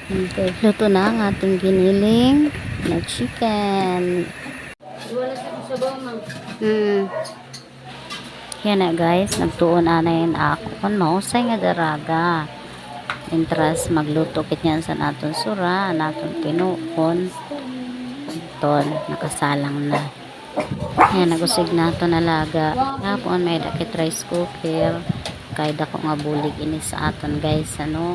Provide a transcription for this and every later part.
Okay, luto na ang ating giniling na chicken. Yan na guys, nagtuon anayin ako kung mahusay nga daraga. Intras magluto kit yan sa naton sura, naton tinuon. Ton, nakasalang na. Yan, nagusig nato nalaga. Kapon may dakit rice cooker. Kay dako nga bulig ini sa aton guys, ano.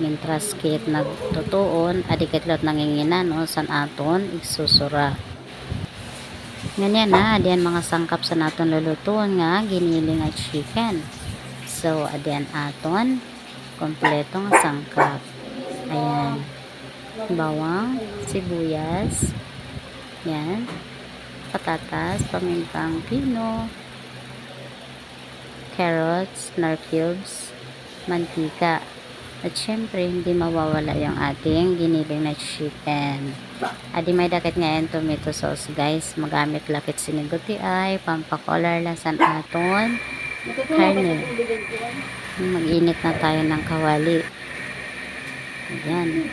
Mintras kit nagtutuon adikit lot nanginginan no san aton igsusura ganyan na adiyan mga sangkap sa naton lulutuon nga giniling at chicken. So adiyan aton kompleto nga sangkap, ayan, bawang, sibuyas, yan, patatas, pamintang pino, carrots, nor cubes, mantika. At syempre, hindi mawawala yung ating giniling na chicken. Adi may dakit ngayon tomato sauce guys. Magamit lakit siniguti ay pampakolor lasan aton karne. Mag-init na tayo ng kawali. Ayan.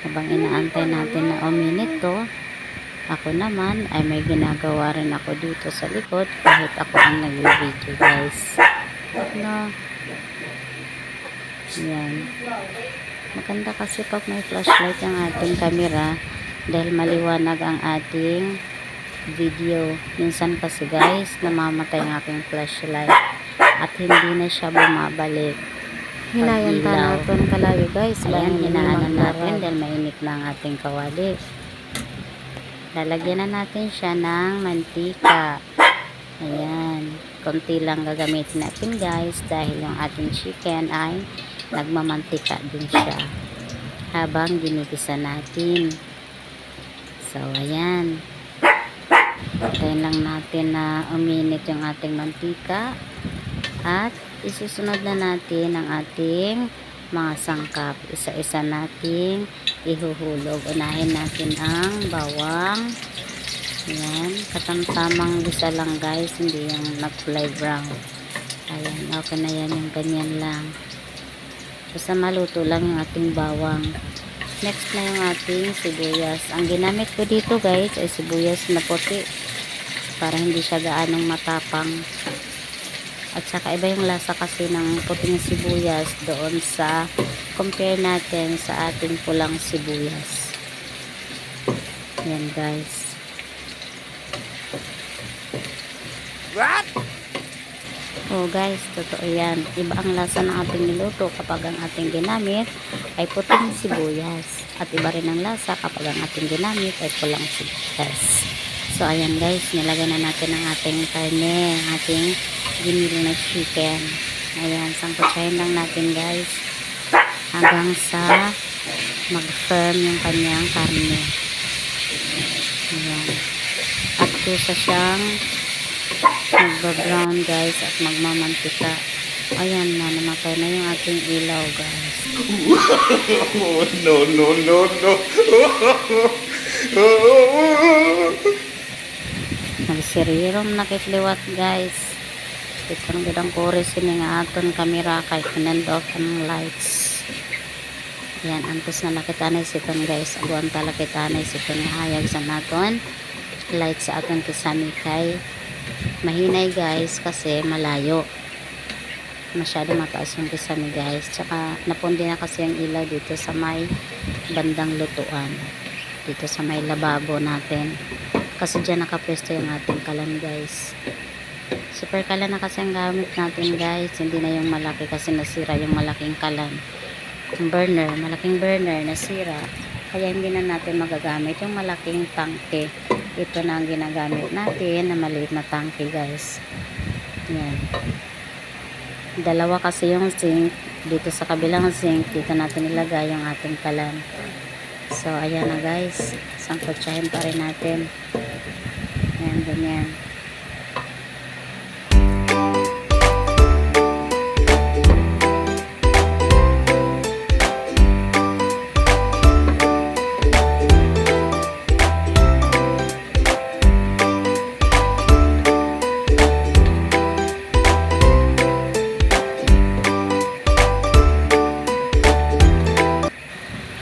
Habang inaantay natin na uminit to, ako naman ay may ginagawa rin ako dito sa likod kahit ako ang nag-video guys. No. Yan. Maganda kasi pag may flashlight ang ating camera dahil maliwanag ang ating video. Minsan kasi guys namamatay ang aking flashlight at hindi na siya bumabalik. Hinayan pa natin kalagi guys. Ayan, hinaanan natin dahil mainit na ang ating kawali. Lalagyan na natin siya ng mantika. Ayan. Konti lang gagamitin natin guys dahil yung ating chicken ay nagmamantika din siya habang ginigisa natin. So ayan, hintayin lang natin na uminit yung ating mantika at isusunod na natin ang ating mga sangkap. Isa-isa nating ihuhulog. Unahin natin ang bawang. Ayan, katamtamang gisa lang guys, hindi yung nag-fly brown. Ayan, okay na yan, yung ganyan lang. Basta maluto lang yung ating bawang. Next na yung ating sibuyas. Ang ginamit ko dito guys ay sibuyas na puti para hindi siya gaanong matapang. At saka iba yung lasa kasi ng puting sibuyas doon sa compare natin sa ating pulang sibuyas. Yan guys. What? Oh guys, totoo yan. Iba ang lasa ng ating niluto kapag ang ating ginamit ay puting sibuyas. At iba rin ang lasa kapag ang ating ginamit ay pulang sibuyas. So ayan guys, nilagay na natin ang ating karne, ang ating giniling na chicken. Ayan, sangkutsahin lang natin guys hanggang sa mag-firm yung kanyang karne. Ayan. At kusa siyang magba-brown guys at magmamantika. Ayan na, namatay na yung ating ilaw guys. No, no, no, no. Nagsirirom nakitliwat guys. Itong gudang kore sini nga aton kamera kay pinend off ang lights. Yan, antos na nakitanay siton guys. Aguan tala kitanay siton nga hayag sa naton lights sa aton kisami kay mahinay guys kasi malayo, masyado mataas yung kisame guys, tsaka napundi na kasi ang ilaw dito sa may bandang lutuan, dito sa may lababo natin kasi dyan nakapwesto yung ating kalan guys. Super kalan na kasi ang gamit natin guys, hindi na yung malaki kasi nasira yung malaking kalan, yung burner, malaking burner nasira, kaya hindi na natin magagamit yung malaking tangke. Ito na ang ginagamit natin na maliit na tangke guys. Yan. Dalawa kasi yung sink. Dito sa kabilang sink, dito natin ilagay yung ating kalan. So ayan na guys. Sangkutsahin pa rin natin. Yan, ganyan.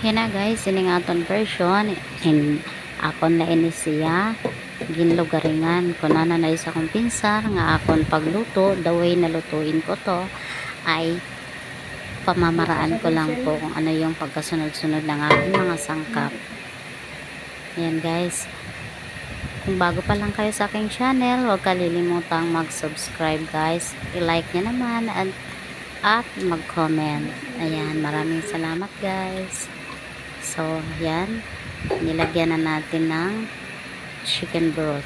okay na guys, ining aton version in akon na ini siya ginlugaringan ko na isa kong pinsar nga akon pagluto. The way na lutuin ko to ay pamamaraan ko lang po kung ano yung pagkasunod-sunod ng aking mga sangkap. Yan guys, kung bago pa lang kayo sa aking channel, huwag kalilimutang mag-subscribe guys, i-like nyo naman at mag-comment. Ayan, maraming salamat guys. So yan, nilagyan na natin ng chicken broth.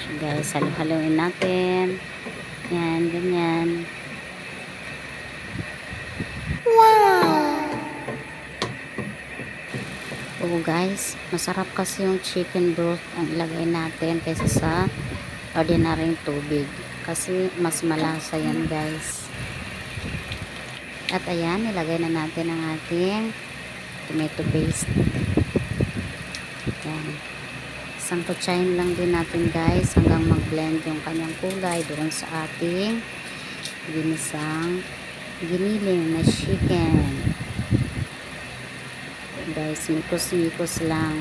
So guys, halu-haluin natin. Yan, ganyan. Wow! Oo guys, masarap kasi yung chicken broth ang ilagay natin kaysa sa ordinaryong tubig. Kasi mas malasa yan guys. At ayan, nilagay na natin ang ating tomato paste. Yan. Isang kutsahin lang din natin guys hanggang mag-blend yung kanyang kulay doon sa ating ginisang giniling na chicken. Guys, mikos-mikos lang.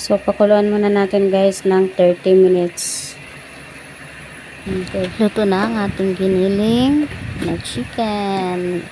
So, pakuluan muna natin guys ng 30 minutes. Okay. Luto na ang ating giniling na chicken.